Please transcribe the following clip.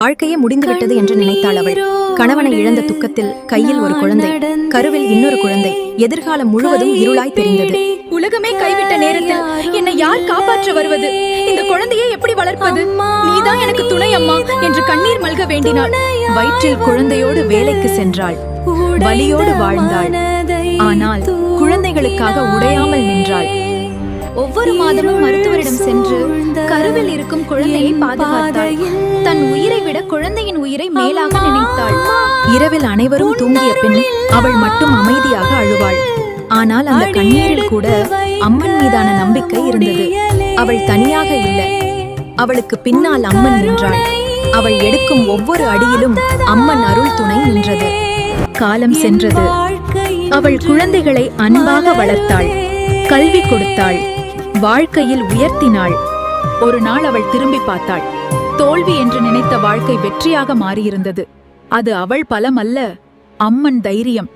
வாழ்க்கையே முடிந்துவிட்டது என்று நினைத்தாள் அவள். கணவனை இழந்த துக்கத்தில் கையில் ஒரு குழந்தை, கருவில் இன்னொரு குழந்தை, எதிர்காலம் முழுவதும் இருளாய் தெரிந்தது. உலகமே கைவிட்ட நேரத்தில் என்னை யார் காப்பாற்ற வருவது? இந்த குழந்தையை எப்படி வளர்ப்பது? நீதான் எனக்கு துணை அம்மா என்று கண்ணீர் மல்க வேண்டினாள். வயிற்றில் குழந்தையோடு வேலைக்கு சென்றாள். வலியோடு வாழ்ந்தாள். ஆனால் குழந்தைகளுக்காக உடையாமல் நின்றாள். ஒவ்வொரு மாதமும் மருத்துவரிடம் சென்று கருவில் இருக்கும் குழந்தையை பாதுகாத்தாள். தன் உயிரை விட குழந்தையின் உயிரை மேலாக நினைத்தாள். இரவில் அனைவரும் தூங்கிய பின் அவள் மட்டும் அமைதியாக அழுவாள். ஆனால் அந்த கண்ணீரில் கூட அம்மன் மீதான நம்பிக்கை இருந்தது. அவள் தனியாக இல்லை. அவளுக்கு பின்னால் அம்மன் நின்றாள். அவள் எடுக்கும் ஒவ்வொரு அடியிலும் அம்மன் அருள் துணை நின்றது. காலம் சென்றது. அவள் குழந்தைகளை அன்பாக வளர்த்தாள். கல்வி கொடுத்தாள். வாழ்க்கையில் உயர்த்தினாள். ஒரு நாள் அவள் திரும்பி பார்த்தாள். தோல்வி என்று நினைத்த வாழ்க்கை வெற்றியாக மாறியிருந்தது. அது அவள் பலம் அல்ல, அம்மன் தைரியம்.